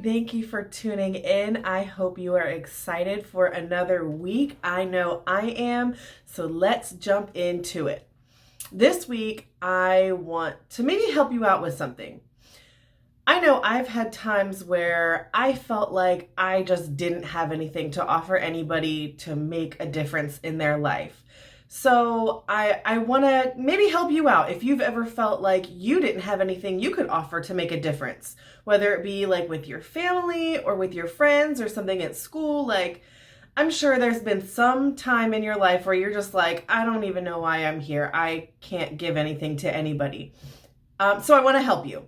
Thank you for tuning in. I hope you are excited for another week. I know I am. So let's jump into it. This week, I want to maybe help you out with something. I know I've had times where I felt like I just didn't have anything to offer anybody to make a difference in their life. So I want to maybe help you out if you've ever felt like you didn't have anything you could offer to make a difference, whether it be like with your family or with your friends or something at school. Like, I'm sure there's been some time in your life where you're just like, I don't even know why I'm here. I can't give anything to anybody. So I want to help you.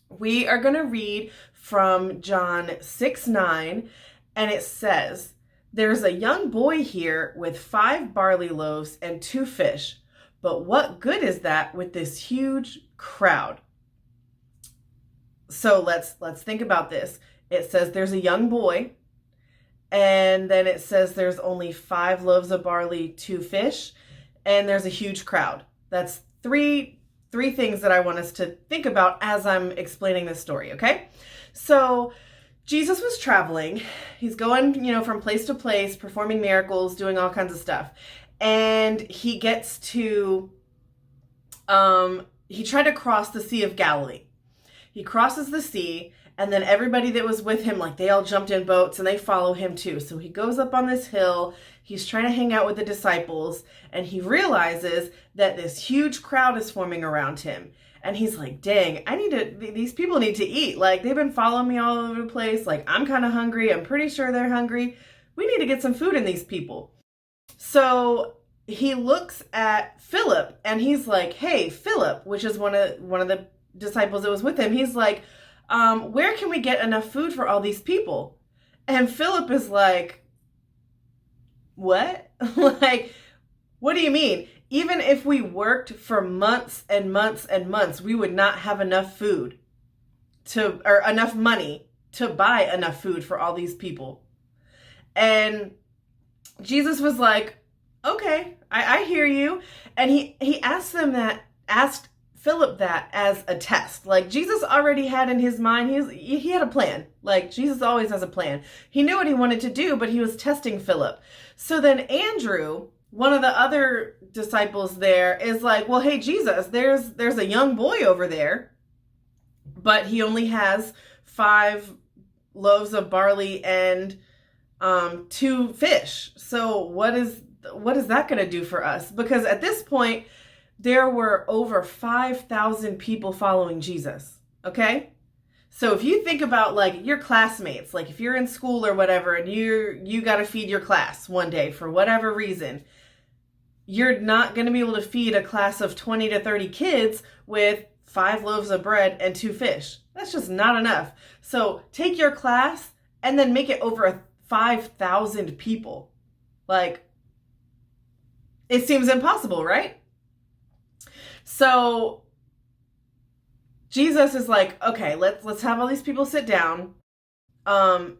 We are going to read from John 6:9, and it says, "There's a young boy here with 5 barley loaves and 2 fish, but what good is that with this huge crowd?" So let's think about this. It says there's a young boy, and then it says there's only 5 loaves of barley, 2 fish, and there's a huge crowd. That's three things that I want us to think about as I'm explaining this story, okay? So Jesus was traveling. He's going, from place to place, performing miracles, doing all kinds of stuff. And he gets to, he tried to cross the Sea of Galilee. He crosses the sea, and then everybody that was with him, like they all jumped in boats and they follow him too. So he goes up on this hill. He's trying to hang out with the disciples, and he realizes that this huge crowd is forming around him. And he's like, dang, these people need to eat. Like, they've been following me all over the place. Like, I'm kind of hungry. I'm pretty sure they're hungry. We need to get some food in these people. So he looks at Philip and he's like, hey, Philip, which is one of the disciples that was with him. He's like, where can we get enough food for all these people? And Philip is like, what? Like, what do you mean? Even if we worked for months and months and months, we would not have enough food or enough money to buy enough food for all these people. And Jesus was like, okay, I hear you. And he asked Philip that as a test. Like, Jesus already had in his mind, he had a plan. Like, Jesus always has a plan. He knew what he wanted to do, but he was testing Philip. So then Andrew, one of the other disciples there, is like, well, hey, Jesus, there's a young boy over there, but he only has 5 loaves of barley and 2 fish. So what is that going to do for us? Because at this point, there were over 5,000 people following Jesus, okay? So if you think about like your classmates, like if you're in school or whatever and you got to feed your class one day for whatever reason, you're not going to be able to feed a class of 20 to 30 kids with 5 loaves of bread and 2 fish. That's just not enough. So take your class and then make it over 5,000 people. Like, it seems impossible, right? So Jesus is like, okay, let's have all these people sit down. And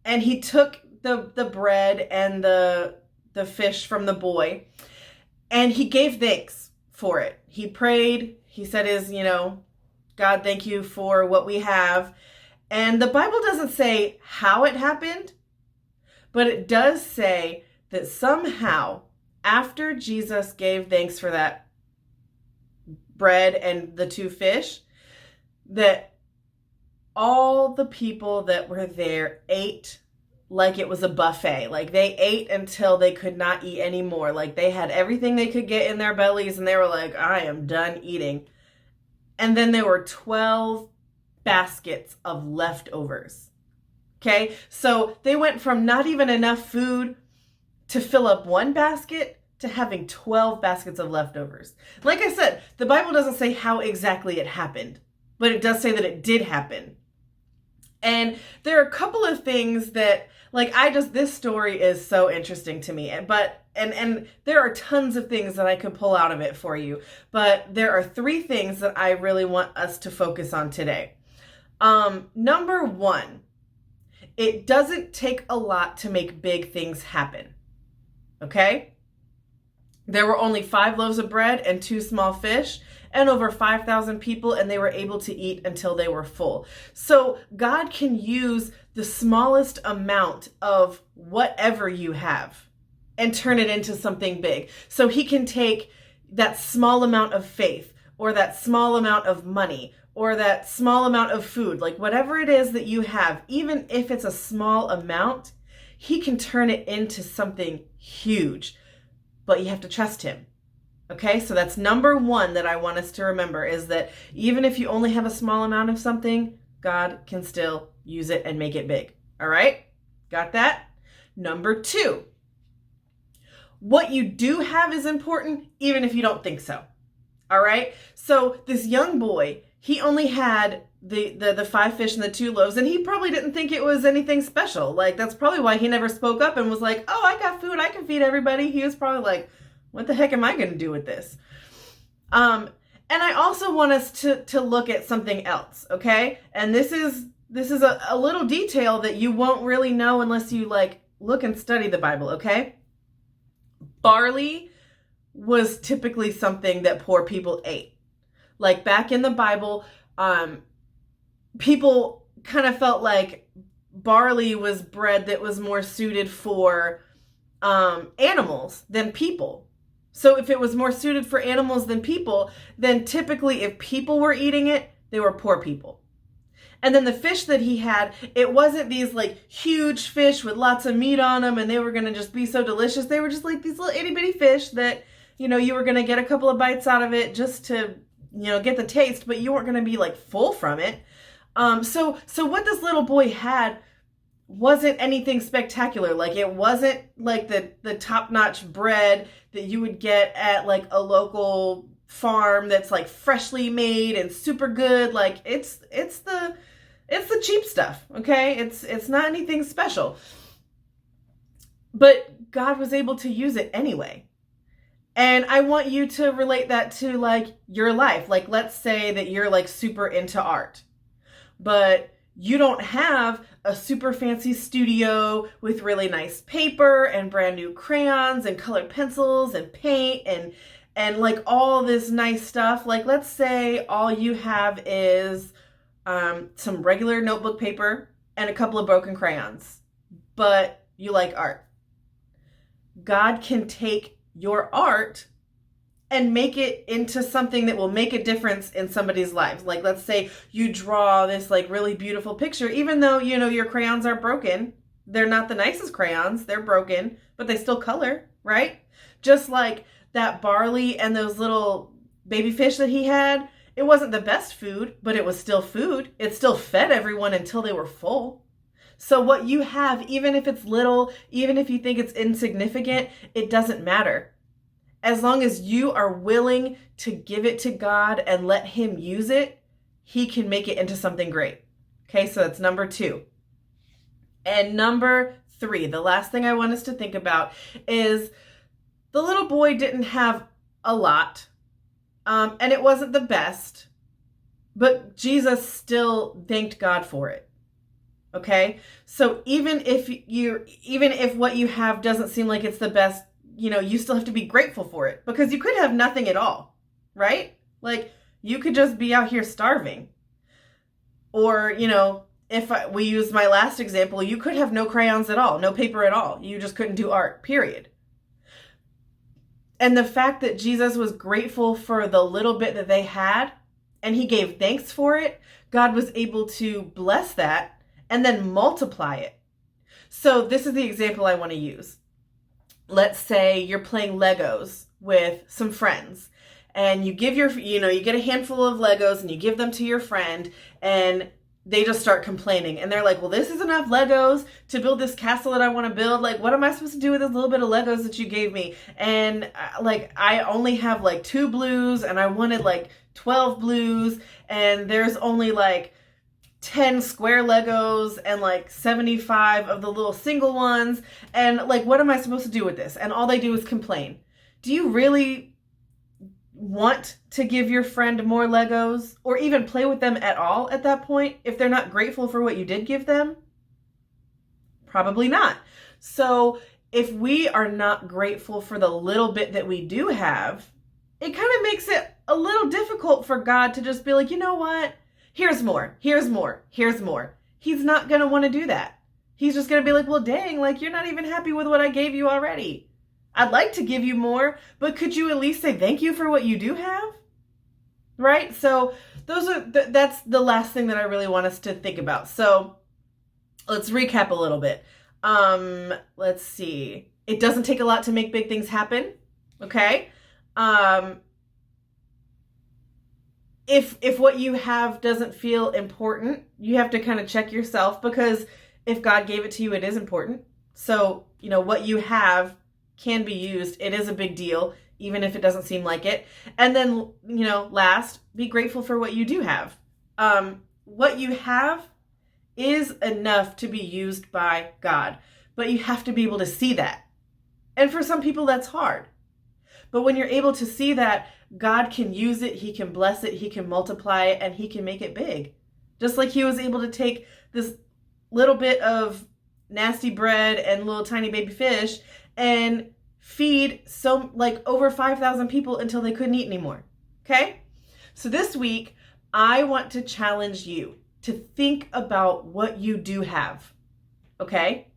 he took the bread and the fish from the boy, and he gave thanks for it. He prayed. He said God, thank you for what we have. And the Bible doesn't say how it happened, but it does say that somehow after Jesus gave thanks for that bread and the 2 fish, that all the people that were there ate like it was a buffet. Like, they ate until they could not eat anymore. Like, they had everything they could get in their bellies and they were like, I am done eating. And then there were 12 baskets of leftovers. Okay, so they went from not even enough food to fill up 1 basket to having 12 baskets of leftovers. Like I said, the Bible doesn't say how exactly it happened, but it does say that it did happen. And there are a couple of things that, like, this story is so interesting to me. And there are tons of things that I could pull out of it for you. But there are 3 things that I really want us to focus on today. Number 1, it doesn't take a lot to make big things happen. Okay? There were only 5 loaves of bread and 2 small fish, and over 5,000 people, and they were able to eat until they were full. So God can use the smallest amount of whatever you have and turn it into something big. So he can take that small amount of faith, or that small amount of money, or that small amount of food, like whatever it is that you have, even if it's a small amount, he can turn it into something huge. But you have to trust him. Okay, so that's number one that I want us to remember, is that even if you only have a small amount of something, God can still use it and make it big. All right, got that? Number two, what you do have is important, even if you don't think so. All right, so this young boy, he only had the 5 fish and the 2 loaves, and he probably didn't think it was anything special. Like, that's probably why he never spoke up and was like, oh, I got food, I can feed everybody. He was probably like, what the heck am I going to do with this? And I also want us to look at something else, okay? And this is a little detail that you won't really know unless you like look and study the Bible, okay? Barley was typically something that poor people ate. Like back in the Bible, people kind of felt like barley was bread that was more suited for animals than people. So if it was more suited for animals than people, then typically if people were eating it, they were poor people. And then the fish that he had, it wasn't these like huge fish with lots of meat on them and they were going to just be so delicious. They were just like these little itty bitty fish that, you know, you were going to get a couple of bites out of it just to, you know, get the taste, but you weren't going to be like full from it. So what this little boy had wasn't anything spectacular. Like, it wasn't like the top-notch bread that you would get at like a local farm that's like freshly made and super good. Like, it's the cheap stuff, okay? It's not anything special. But God was able to use it anyway. And I want you to relate that to like your life. Like, let's say that you're like super into art, but you don't have a super fancy studio with really nice paper and brand new crayons and colored pencils and paint and like all this nice stuff. Like, let's say all you have is some regular notebook paper and a couple of broken crayons, but you like art. God can take your art and make it into something that will make a difference in somebody's lives. Like, let's say you draw this like really beautiful picture, even though, you know, your crayons are broken. They're not the nicest crayons, they're broken, but they still color, right? Just like that barley and those little baby fish that he had, it wasn't the best food, but it was still food. It still fed everyone until they were full. So what you have, even if it's little, even if you think it's insignificant, it doesn't matter. As long as you are willing to give it to God and let him use it, he can make it into something great. Okay, so that's number 2. And number 3, the last thing I want us to think about is the little boy didn't have a lot, and it wasn't the best, but Jesus still thanked God for it. Okay, so even if what you have doesn't seem like it's the best, you know, you still have to be grateful for it, because you could have nothing at all, right? Like, you could just be out here starving. Or, you know, if we use my last example, you could have no crayons at all, no paper at all. You just couldn't do art, period. And the fact that Jesus was grateful for the little bit that they had, and he gave thanks for it, God was able to bless that and then multiply it. So this is the example I want to use. Let's say you're playing Legos with some friends, and you give you get a handful of Legos and you give them to your friend, and they just start complaining, and they're like, well, this is enough Legos to build this castle that I want to build. Like, what am I supposed to do with this little bit of Legos that you gave me? And like, I only have like 2 blues and I wanted like 12 blues, and there's only like 10 square Legos and like 75 of the little single ones. And like, what am I supposed to do with this? And all they do is complain. Do you really want to give your friend more Legos or even play with them at all at that point if they're not grateful for what you did give them? Probably not. So if we are not grateful for the little bit that we do have, it kind of makes it a little difficult for God to just be like, you know what? Here's more, here's more, here's more. He's not going to want to do that. He's just going to be like, well, dang, like you're not even happy with what I gave you already. I'd like to give you more, but could you at least say thank you for what you do have? Right? So that's the last thing that I really want us to think about. So let's recap a little bit. Let's see. It doesn't take a lot to make big things happen. Okay. If what you have doesn't feel important, you have to kind of check yourself, because if God gave it to you, it is important. So, what you have can be used. It is a big deal, even if it doesn't seem like it. And then, last, be grateful for what you do have. What you have is enough to be used by God, but you have to be able to see that. And for some people, that's hard. But when you're able to see that, God can use it, He can bless it, He can multiply it, and He can make it big. Just like He was able to take this little bit of nasty bread and little tiny baby fish and feed over 5,000 people until they couldn't eat anymore. Okay? So this week, I want to challenge you to think about what you do have. Okay?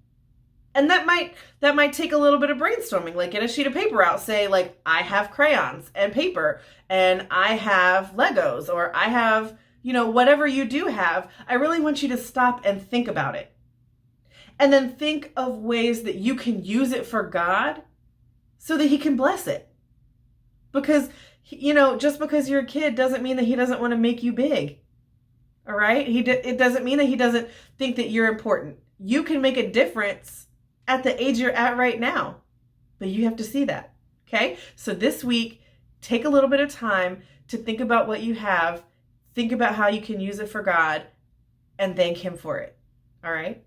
And that might take a little bit of brainstorming. Like, get a sheet of paper out, say like, I have crayons and paper, and I have Legos, or I have, whatever you do have. I really want you to stop and think about it. And then think of ways that you can use it for God so that He can bless it. Because, just because you're a kid doesn't mean that He doesn't want to make you big. All right? It doesn't mean that He doesn't think that you're important. You can make a difference at the age you're at right now, but you have to see that. Okay? So this week, take a little bit of time to think about what you have, think about how you can use it for God, and thank Him for it. All right?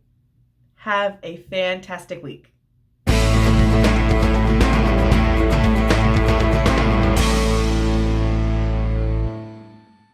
Have a fantastic week.